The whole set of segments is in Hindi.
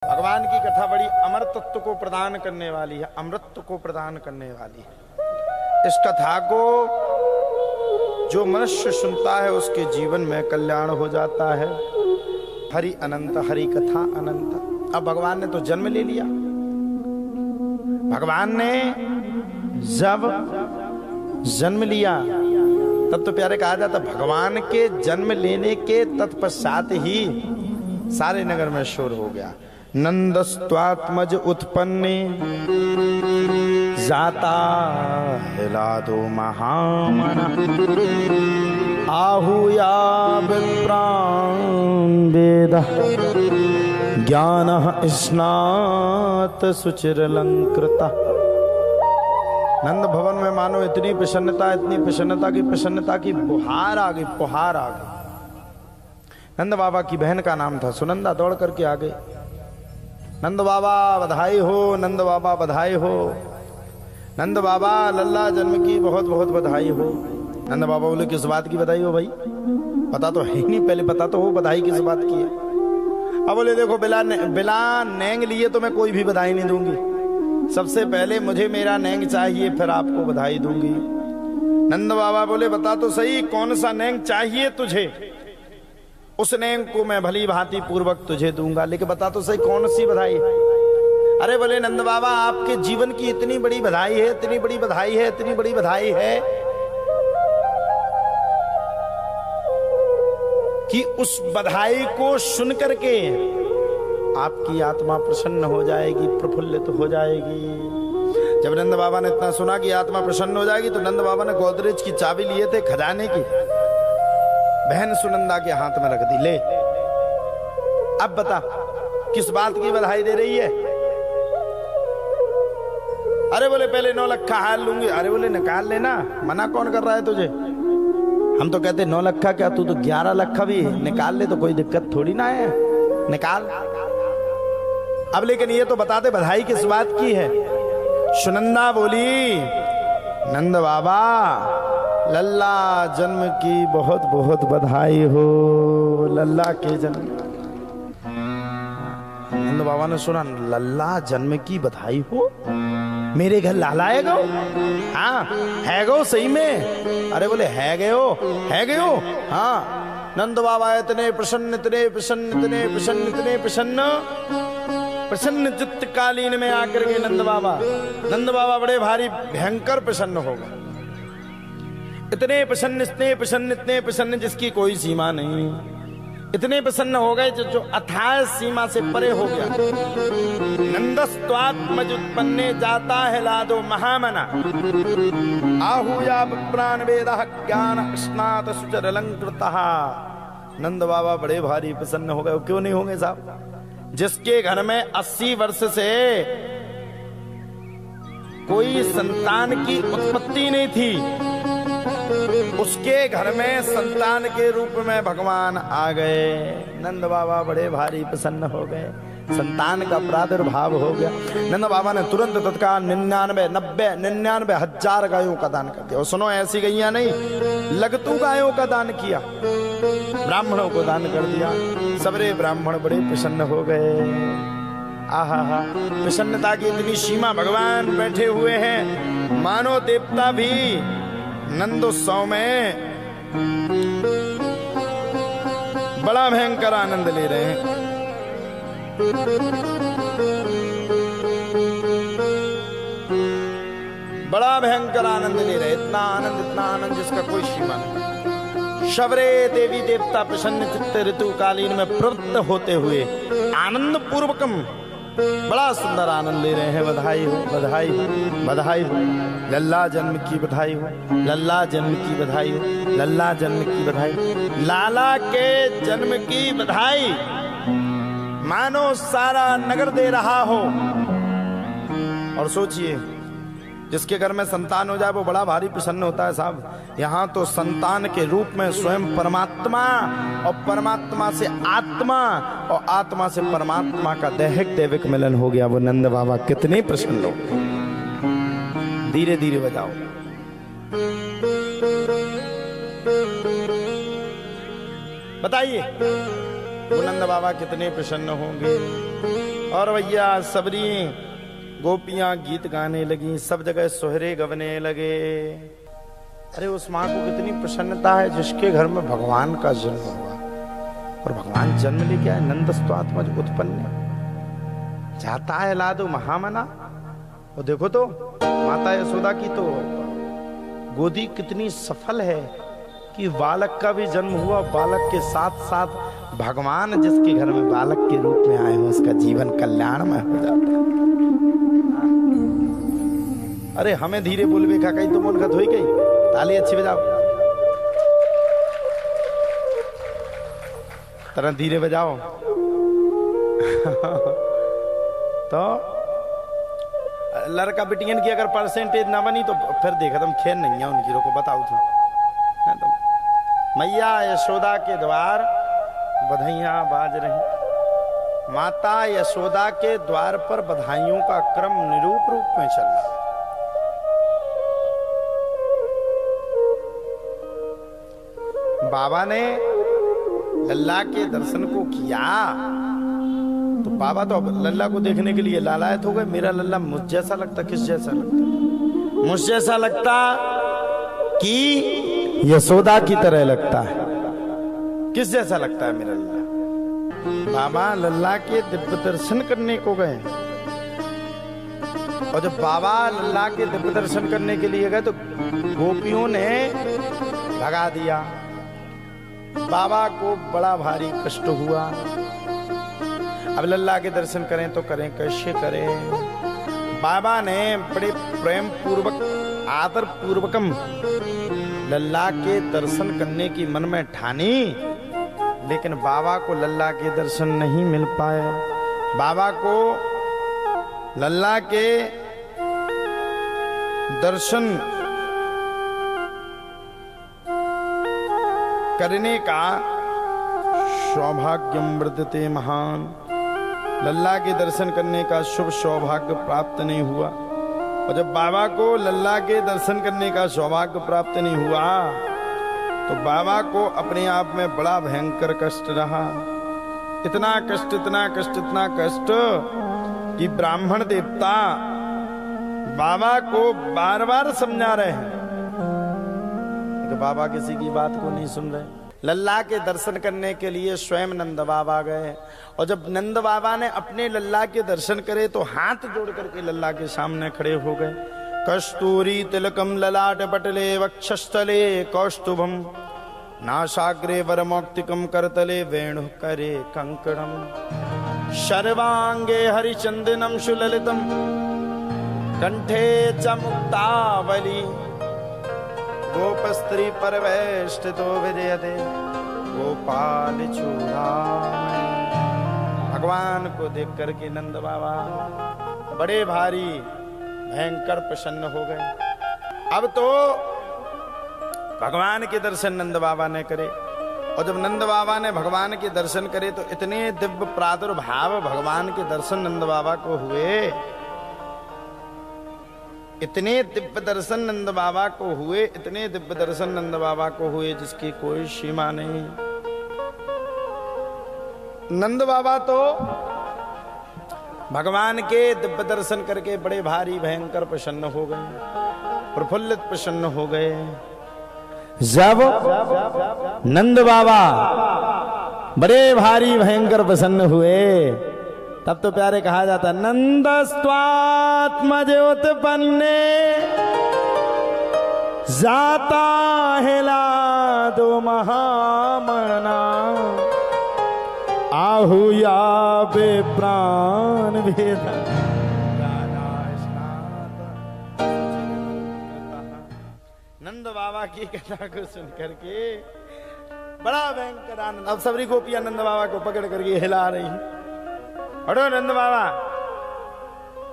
भगवान की कथा बड़ी अमरतत्व को प्रदान करने वाली है, अमृतत्व को प्रदान करने वाली है। इस कथा को जो मनुष्य सुनता है उसके जीवन में कल्याण हो जाता है। हरि अनंत, हरि कथा अनंत। अब भगवान ने तो जन्म ले लिया। भगवान ने जब जन्म लिया तब तो प्यारे कहा जाता भगवान के जन्म लेने के तत्पश्चात ही सारे नगर में शोर हो गया। नंदस्त्वात्मज उत्पन्ने जाता हिलादो महामना आहूया विप्रान वेद ज्ञान स्नात सुचिरलंकृता। नंद भवन में मानो इतनी प्रसन्नता की बुहार आ गई, पुहार आ गई। नंद बाबा की बहन का नाम था सुनंदा। दौड़ करके आ गई, नंद बाबा बधाई हो, नंद बाबा बधाई हो, नंद बाबा लल्ला जन्म की बहुत बहुत बधाई हो। नंद बाबा बोले किस बात की बधाई हो भाई? पता तो है ही नहीं, पहले पता तो हो बधाई किस बात की है। अब बोले देखो बिला नैंग लिए तो मैं कोई भी बधाई नहीं दूंगी, सबसे पहले मुझे मेरा नैंग चाहिए फिर आपको बधाई दूंगी। नंद बाबा बोले बता तो सही कौन सा नैंग चाहिए तुझे, उस नैंग को मैं भली भांति पूर्वक तुझे दूंगा, लेकिन बता तो सही कौन सी बधाई है। अरे बोले नंद बाबा आपके जीवन की इतनी बड़ी बधाई है, इतनी बड़ी बधाई है, इतनी बड़ी बधाई है कि उस बधाई को सुन करके आपकी आत्मा प्रसन्न हो जाएगी, प्रफुल्लित हो जाएगी। जब नंद बाबा ने इतना सुना कि आत्मा प्रसन्न हो जाएगी तो नंद बाबा ने गोदरेज की चाबी लिए थे खजाने की, बहन सुनंदा के हाथ में रख दी। ले अब बता किस बात की बधाई दे रही है? अरे बोले पहले 9 लाख हाल लूंगी। अरे बोले निकाल लेना, मना कौन कर रहा है तुझे? हम तो कहते 9 लाख क्या, तू तो 11 लाख भी निकाल ले तो कोई दिक्कत थोड़ी ना है, निकाल। अब लेकिन ये तो बता दे बधाई किस बात की है? सुनंदा बोली नंद बाबा लल्ला जन्म की बहुत बहुत बधाई हो, लल्ला के जन्म। नंद बाबा ने सुना लल्ला जन्म की बधाई हो, मेरे घर लाला है गो? हाँ है गो सही में? अरे बोले है गयो हाँ। नंद बाबा इतने प्रसन्न, इतने प्रसन्न, इतने प्रसन्न, इतने प्रसन्न, प्रसन्न चित्त कालीन में आकर के नंद बाबा बड़े भारी भयंकर प्रसन्न हो गए। इतने प्रसन्न, इतने प्रसन्न, इतने प्रसन्न जिसकी कोई सीमा नहीं। इतने प्रसन्न हो गए जो अथाह सीमा से परे हो गया। नंदस्त्वात्मज उत्पन्ने जाता है लादो महामना आहूया प्राण वेद ज्ञान स्नात सुचरलंकृतः। नंद बाबा बड़े भारी प्रसन्न हो गए। क्यों नहीं होंगे साहब? जिसके घर में 80 वर्ष से कोई संतान की उत्पत्ति नहीं थी, उसके घर में संतान के रूप में भगवान आ गए। नंद बाबा बड़े भारी प्रसन्न हो गए, संतान का प्रादुर्भाव हो गया। नंद बाबा ने तुरंत तत्काल 99 हजार गायों का दान कर दिया। और सुनो ऐसी गैया नहीं, लगतू गायों का दान किया, ब्राह्मणों को दान कर दिया। सबरे ब्राह्मण बड़े प्रसन्न हो गए। आहा, प्रसन्नता की इतनी सीमा, भगवान बैठे हुए हैं, मानो देवता भी नंदोत्सव में बड़ा भयंकर आनंद ले रहे हैं। बड़ा भयंकर आनंद ले रहे, इतना आनंद जिसका कोई सीमा नहीं। शबरे देवी देवता प्रसन्न चित्त ऋतुकालीन में प्रवृत्त होते हुए आनंद पूर्वकम बड़ा सुंदर आनंद ले रहे हैं। बधाई हो, बधाई हो, बधाई हो, लल्ला जन्म की बधाई हो, लल्ला जन्म की बधाई हो, लल्ला जन्म की बधाई, लाला के जन्म की बधाई। मानो सारा नगर दे रहा हो। और सोचिए जिसके घर में संतान हो जाए वो बड़ा भारी प्रसन्न होता है साहब। यहाँ तो संतान के रूप में स्वयं परमात्मा, और परमात्मा से आत्मा, और आत्मा से परमात्मा का दैविक मिलन हो गया। वो नंद बाबा कितने प्रसन्न हो। धीरे धीरे बजाओ। बताइए बुलंद बाबा कितने प्रसन्न होंगे। और भैया सबरी गोपियां गीत गाने लगी, सब जगह सोहरे गवने लगे। अरे उस माँ को कितनी प्रसन्नता है जिसके घर में भगवान का जन्म हुआ। और भगवान जन्म ले क्या है, नंदस्त्वात्मज उत्पन्न जाता है लादो महामना। और देखो तो माता यशोदा की तो गोदी कितनी सफल है कि बालक का भी जन्म हुआ, बालक के साथ साथ भगवान जिसके घर में बालक के रूप में आए हो उसका जीवन कल्याणमय हो जाता है। अरे हमें धीरे बोलबे का कहीं तुम उनका धोई गई, ताली अच्छी बजाओ, तरह धीरे बजाओ। तो लड़का बिटियन की अगर परसेंटेज ना बनी तो फिर देखा तुम खेल नहीं है उनकी, रोको बताओ तुम। मैया यशोदा के द्वार बधाइयां बाज रही। माता यशोदा के द्वार पर बधाइयों का क्रम निरूप रूप में चल रहा। बाबा ने लल्ला के दर्शन को किया तो बाबा तो लल्ला को देखने के लिए लालायत हो गए। मेरा लल्ला मुझ जैसा लगता, किस जैसा लगता? मुझ जैसा लगता कि यशोदा की तरह लगता है। किस जैसा लगता है मेरा लल्ला? बाबा लल्ला के दिव्य दर्शन करने को गए और जब बाबा लल्ला के दिव्य दर्शन करने के लिए गए तो गोपियों ने भगा दिया। बाबा को बड़ा भारी कष्ट हुआ। अब लल्ला के दर्शन करें तो करें, कैसे करें? बाबा ने बड़े प्रेम पूर्वक आदर पूर्वकम लल्ला के दर्शन करने की मन में ठानी, लेकिन बाबा को लल्ला के दर्शन नहीं मिल पाए। बाबा को लल्ला के दर्शन करने का सौभाग्यम वर्धते महान। लल्ला के दर्शन करने का शुभ सौभाग्य प्राप्त नहीं हुआ। और जब बाबा को लल्ला के दर्शन करने का सौभाग्य प्राप्त नहीं हुआ तो बाबा को अपने आप में बड़ा भयंकर कष्ट रहा। इतना कष्ट, इतना कष्ट, इतना कष्ट कि ब्राह्मण देवता बाबा को बार बार समझा रहे हैं कि बाबा किसी की बात को नहीं सुन रहे। लल्ला के दर्शन करने के लिए स्वयं नंद बाबा गए और जब नंद बाबा ने अपने लल्ला के दर्शन करे तो हाथ जोड़ करके लल्ला के सामने खड़े हो गए। कस्तूरी तिलकम ललाट पटले वक्षस्थले कौस्तुभम नासाग्रे वरमौक्तिकम करतले वेणु करे कंकणम सर्वांगे हरिचंदनम सुललितम कंठे च मुक्तावली गोपस्त्री परवेष्टितो विजयते गोपाल चूड़ामणि। भगवान को देख करके नंद बाबा बड़े भारी भयंकर प्रसन्न हो गए। अब तो भगवान के दर्शन नंद बाबा ने करे और जब नंद बाबा ने भगवान के दर्शन करे तो इतने दिव्य प्रादुर्भाव भगवान के दर्शन नंद बाबा को हुए, इतने दिव्य दर्शन नंद बाबा को हुए, इतने दिव्य दर्शन नंद बाबा को हुए जिसकी कोई सीमा नहीं। नंद बाबा तो भगवान के दिव्य दर्शन करके बड़े भारी भयंकर प्रसन्न हो गए, प्रफुल्लित प्रसन्न हो गए। जब नंद बाबा बड़े भारी भयंकर प्रसन्न हुए तब तो प्यारे कहा जाता नंदस्त्वात्मज उत्पन्ने जाता है लादो महामना आहुया बे प्राण भेद। नंद बाबा की कथा को सुन करके बड़ा भयंकर आनंद। अब सबरी गोपियां नंद बाबा को पकड़ करके हिला रही। अरे नंद बाबा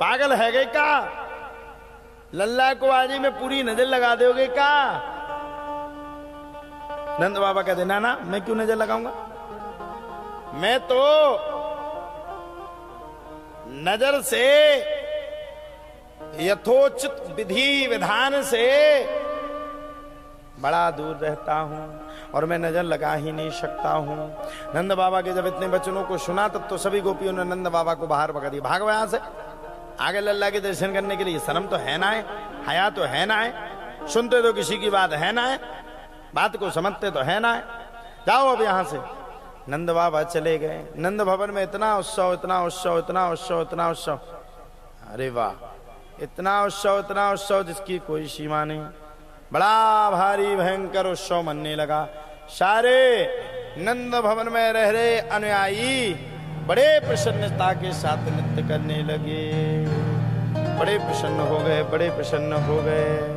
पागल है गए का? लल्ला को आज ही में पूरी नजर लगा दोगे का? नंद बाबा कहते ना ना, मैं क्यों नजर लगाऊंगा? मैं तो नजर से यथोचित विधि विधान से बड़ा दूर रहता हूँ और मैं नजर लगा ही नहीं सकता हूँ। नंद बाबा के जब इतने वचनों को सुना तब तो सभी गोपियों ने नंद बाबा को बाहर भगा दिया, भागो यहाँ से, आगे लल्ला के दर्शन करने के लिए शर्म तो है ना है, हया तो है ना है, सुनते तो किसी की बात है ना है, बात को समझते तो है ना है, जाओ अब यहाँ से। नंद बाबा चले गए। नंद भवन में इतना उत्सव, इतना उत्सव, इतना उत्सव, इतना उत्सव, अरे वाह, इतना उत्सव जिसकी कोई सीमा नहीं। बड़ा भारी भयंकर उत्सव मनने लगा। सारे नंद भवन में रह रहे अनुयायी बड़े प्रसन्नता के साथ नृत्य करने लगे, बड़े प्रसन्न हो गए, बड़े प्रसन्न हो गए।